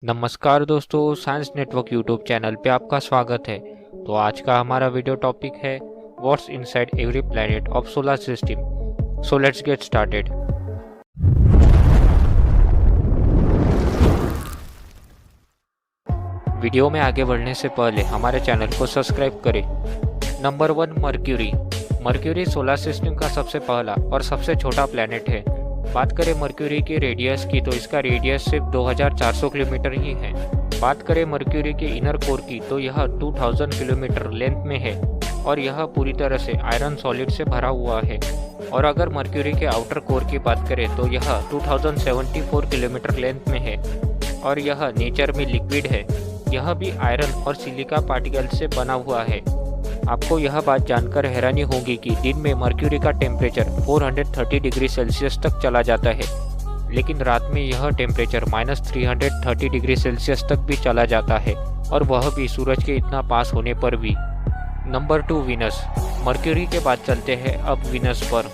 नमस्कार दोस्तों, science network YouTube channel पे आपका स्वागत है। तो आज का हमारा वीडियो टॉपिक है what's inside every planet of solar system. So let's get started. Video में आगे बढ़ने से पहले हमारे चैनल को सब्सक्राइब करें। Number 1, mercury. Mercury solar system का सबसे पहला और सबसे छोटा प्लैनेट है। बात करें मर्क्यूरी के रेडियस की तो इसका रेडियस सिर्फ 2400 किलोमीटर ही है। बात करें मर्क्यूरी के इनर कोर की तो यह 2000 किलोमीटर लेंथ में है और यह पूरी तरह से आयरन सॉलिड से भरा हुआ है। और अगर मर्क्यूरी के आउटर कोर की बात करें तो यह 2074 किलोमीटर लेंथ में है और यह नेचर में लिक्विड है। यह भी आयरन और सिलिका पार्टिकल से बना हुआ है। आपको यह बात जानकर हैरानी होगी कि दिन में मर्क्यूरी का टेम्परेचर 430 डिग्री सेल्सियस तक चला जाता है, लेकिन रात में यह टेम्परेचर -330 डिग्री सेल्सियस तक भी चला जाता है, और वह भी सूरज के इतना पास होने पर भी। Number 2, Venus. मर्क्यूरी के बाद चलते हैं अब वीनस पर।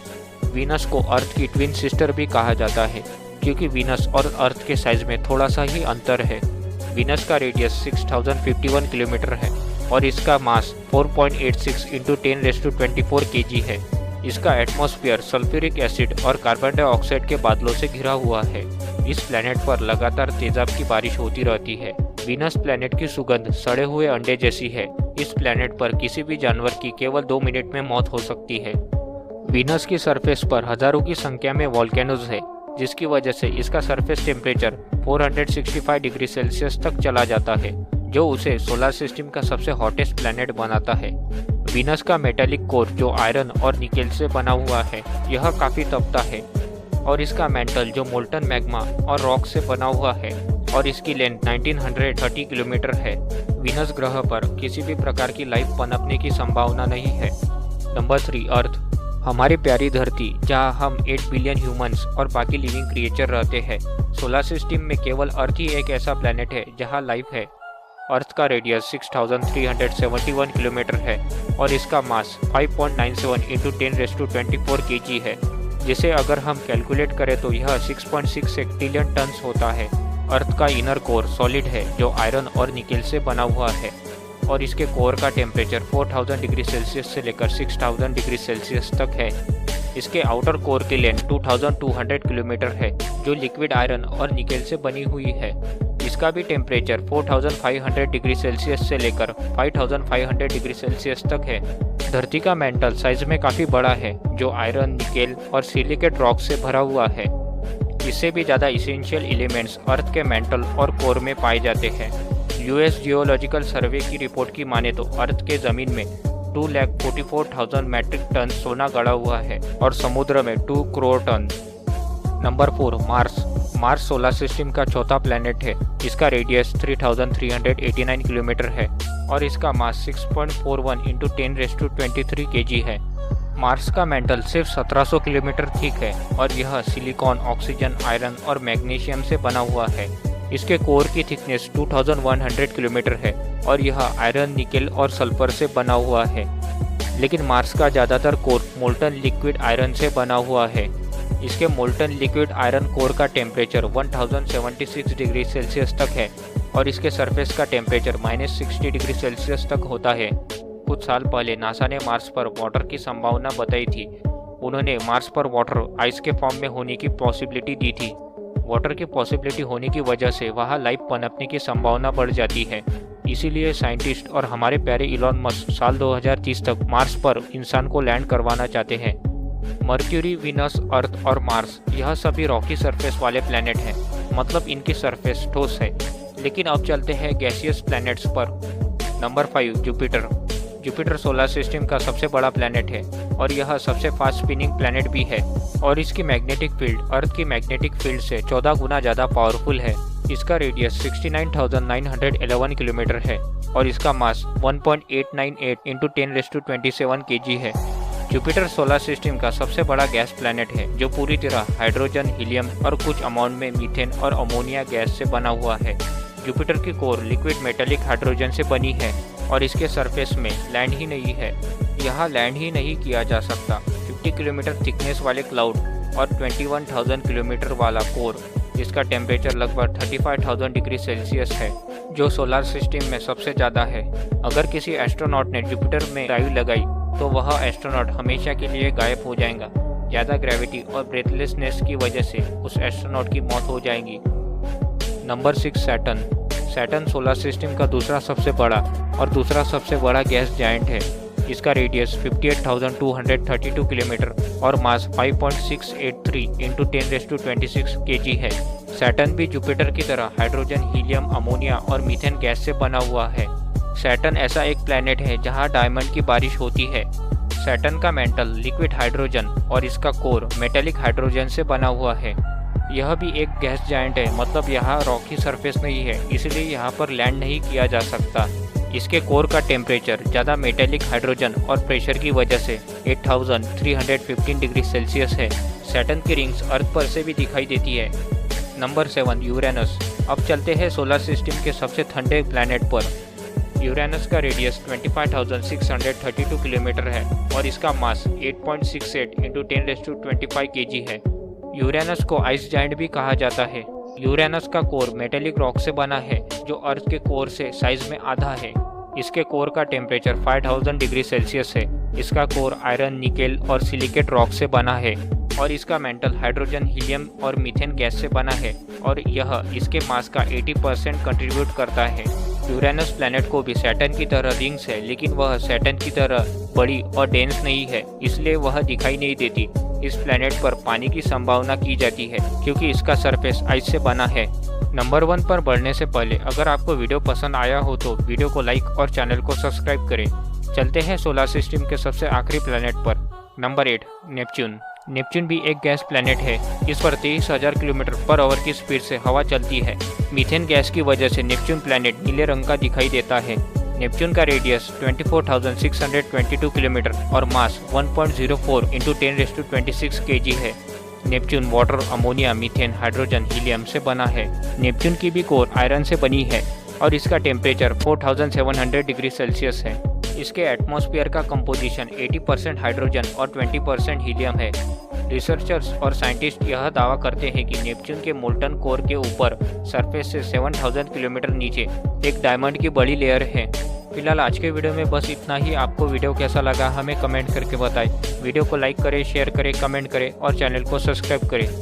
वीनस को अर्थ की ट्विन सिस्टर भी कहा जाता है, क्योंकि वीनस और अर्थ के साइज में थोड़ा सा ही अंतर है। वीनस का रेडियस 6051 किलोमीटर है और इसका मास 4.86 × 10⁻24 kg है। इसका एटमॉस्फेयर सल्फ्यूरिक एसिड और कार्बन डाइऑक्साइड के बादलों से घिरा हुआ है। इस प्लैनेट पर लगातार तेजाब की बारिश होती रहती है। वीनस प्लैनेट की सुगंध सड़े हुए अंडे जैसी है। इस प्लैनेट पर किसी भी जानवर की केवल 2 मिनट में मौत हो सकती है। वीनस की सरफेस पर हजारों की संख्या में वॉल्केनोज है, जिसकी वजह से इसका सरफेस टेम्परेचर 465 डिग्री सेल्सियस तक चला जाता है, जो उसे सोलर सिस्टम का सबसे हॉटेस्ट प्लैनेट बनाता है। वीनस का मेटालिक कोर जो आयरन और निकेल से बना हुआ है, यह काफ़ी तपता है, और इसका मेंटल जो मोल्टन मैग्मा और रॉक से बना हुआ है, और इसकी लेंथ 1930 किलोमीटर है। वीनस ग्रह पर किसी भी प्रकार की लाइफ पनपने की संभावना नहीं है। नंबर 3, अर्थ। हमारी प्यारी धरती, जहां हम 8 बिलियन ह्यूमंस और बाकी लिविंग क्रिएचर रहते हैं। सोलर सिस्टम में केवल अर्थ ही एक ऐसा प्लैनेट है जहां लाइफ है। अर्थ का रेडियस 6371 किलोमीटर है और इसका मास 5.97 × 10⁻24 kg है, जिसे अगर हम कैलकुलेट करें तो यह 6.6 ट्रिलियन टन्स होता है। अर्थ का इनर कोर सॉलिड है जो आयरन और निकेल से बना हुआ है, और इसके कोर का टेम्परेचर 4000 डिग्री सेल्सियस से लेकर 6000 डिग्री सेल्सियस तक है। इसके आउटर कोर की लेंथ 2200 किलोमीटर है, जो लिक्विड आयरन और निकेल से बनी हुई है। इसका भी टेम्परेचर 4500 डिग्री सेल्सियस से लेकर 5500 डिग्री सेल्सियस तक है। धरती का मेंटल साइज में काफ़ी बड़ा है, जो आयरन, निकेल और सिलिकेट रॉक से भरा हुआ है। इससे भी ज़्यादा इसेंशियल एलिमेंट्स अर्थ के मेंटल और कोर में पाए जाते हैं। यूएस जियोलॉजिकल सर्वे की रिपोर्ट की माने तो अर्थ के ज़मीन में 2,44,000 मैट्रिक टन सोना गड़ा हुआ है और समुद्र में 2 crore ton. Number 4, Mars. Mars solar system का चौथा प्लैनेट है। इसका रेडियस 3389 किलोमीटर है और इसका मास 6.41 × 10⁻23 kg है। मार्स का मेंटल सिर्फ 1700 किलोमीटर थिक है और यह सिलिकॉन, ऑक्सीजन, आयरन और मैग्नीशियम से बना हुआ है। इसके कोर की थिकनेस 2100 किलोमीटर है और यह आयरन, निकेल और सल्फर से बना हुआ है। लेकिन मार्स का ज़्यादातर कोर मोल्टन लिक्विड आयरन से बना हुआ है। इसके मोल्टन लिक्विड आयरन कोर का टेम्परेचर 1076 डिग्री सेल्सियस तक है और इसके सरफेस का टेम्परेचर -60 डिग्री सेल्सियस तक होता है। कुछ साल पहले नासा ने मार्स पर वाटर की संभावना बताई थी। उन्होंने मार्स पर वाटर आइस के फॉर्म में होने की पॉसिबिलिटी दी थी। वाटर की पॉसिबिलिटी होने की वजह से वहाँ लाइफ पनपने की संभावना बढ़ जाती है। इसीलिए साइंटिस्ट और हमारे प्यारे इलॉन मस्क साल 2030 तक मार्स पर इंसान को लैंड करवाना चाहते हैं। मर्क्यूरी, वीनस, अर्थ और मार्स, यह सभी रॉकी सरफेस वाले प्लैनेट हैं, मतलब इनकी सरफेस ठोस है। लेकिन अब चलते हैं गैसियस प्लैनेट्स पर। Number 5, Jupiter. Jupiter solar system का सबसे बड़ा प्लैनेट है और यह सबसे फास्ट स्पिनिंग प्लैनेट भी है, और इसकी मैग्नेटिक फील्ड अर्थ की मैग्नेटिक फील्ड से 14 गुना ज़्यादा पावरफुल है। इसका रेडियस 69,911 किलोमीटर है और इसका मास 1.898 × 10⁻27 kg है। जुपिटर सोलर सिस्टम का सबसे बड़ा गैस प्लैनेट है, जो पूरी तरह हाइड्रोजन, हीलियम और कुछ अमाउंट में मीथेन और अमोनिया गैस से बना हुआ है। जुपिटर की कोर लिक्विड मेटालिक हाइड्रोजन से बनी है और इसके सरफेस में लैंड ही नहीं है। यहाँ लैंड ही नहीं किया जा सकता। 50 किलोमीटर थिकनेस वाले क्लाउड और 21,000 किलोमीटर वाला कोर इसका टेम्परेचर लगभग 35,000 डिग्री सेल्सियस है, जो सोलर सिस्टम में सबसे ज़्यादा है। अगर किसी एस्ट्रोनॉट ने जुपिटर में डाइव लगाई तो वह एस्ट्रोनॉट हमेशा के लिए गायब हो जाएगा। ज़्यादा ग्रेविटी और ब्रेथलेसनेस की वजह से उस एस्ट्रोनॉट की मौत हो जाएगी। Number 6 Saturn. Saturn solar system का दूसरा सबसे बड़ा और दूसरा सबसे बड़ा गैस जायंट है। इसका रेडियस 58,232 किलोमीटर और मास 5.683 × 10⁻26 kg है। सैटर्न भी जुपिटर की तरह हाइड्रोजन, हीलियम, अमोनिया और मीथेन गैस से बना हुआ है। सैटर्न ऐसा एक प्लैनेट है जहां डायमंड की बारिश होती है। सैटर्न का मेंटल लिक्विड हाइड्रोजन और इसका कोर मेटेलिक हाइड्रोजन से बना हुआ है। यह भी एक गैस जायंट है, मतलब यहाँ रॉकी सरफेस नहीं है, इसलिए यहाँ पर लैंड नहीं किया जा सकता। इसके कोर का टेम्परेचर ज़्यादा मेटेलिक हाइड्रोजन और प्रेशर की वजह से 8,315 डिग्री सेल्सियस है। सैटर्न की रिंग्स अर्थ पर से भी दिखाई देती है। Number 7 Uranus. अब चलते हैं सोलर सिस्टम के सबसे ठंडे प्लैनेट पर। यूरेनस का रेडियस 25,632 किलोमीटर है और इसका मास 8.68 × 10⁻25 kg है। यूरेनस को आइस जायंट भी कहा जाता है। यूरेनस का कोर मेटेलिक रॉक से बना है, जो अर्थ के कोर से साइज में आधा है। इसके कोर का टेम्परेचर 5,000 डिग्री सेल्सियस है। इसका कोर आयरन, निकेल और सिलिकेट रॉक से बना है और इसका मेंटल हाइड्रोजन, हीलियम और मीथेन गैस से बना है और यह इसके मास का 80% कंट्रीब्यूट करता है। यूरेनस प्लैनेट को भी सैटर्न की तरह रिंग्स है, लेकिन वह सैटर्न की तरह बड़ी और डेंस नहीं है, इसलिए वह दिखाई नहीं देती। इस प्लैनेट पर पानी की संभावना की जाती है क्योंकि इसका सरफेस आइस से बना है। नंबर 1 पर बढ़ने से पहले अगर आपको वीडियो पसंद आया हो तो वीडियो को लाइक और चैनल को सब्सक्राइब करें। चलते हैं सोलर सिस्टम के सबसे आखिरी प्लैनेट पर। Number 8 Neptune. नेपच्यून भी एक गैस प्लैनेट है। इस पर 23,000 किलोमीटर/आवर की स्पीड से हवा चलती है। मीथेन गैस की वजह से नेपच्यून प्लैनेट नीले रंग का दिखाई देता है। नेपच्यून का रेडियस 24,622 किलोमीटर और मास 1.04 × 10⁻26 kg है। Neptune water, ammonia, methane, hydrogen, helium से बना है। नेपच्यून की भी कोर आयरन से बनी है और इसका टेम्परेचर 4,700 डिग्री सेल्सियस है। इसके एटमॉस्फेयर का कंपोजिशन 80% हाइड्रोजन और 20% हीलियम है। रिसर्चर्स और साइंटिस्ट यह दावा करते हैं कि नेपच्यून के मोल्टन कोर के ऊपर सरफेस से 7,000 किलोमीटर नीचे एक डायमंड की बड़ी लेयर है। फिलहाल आज के वीडियो में बस इतना ही। आपको वीडियो कैसा लगा हमें कमेंट करके बताएं। वीडियो को लाइक करें, शेयर करें, कमेंट करें और चैनल को सब्सक्राइब करें।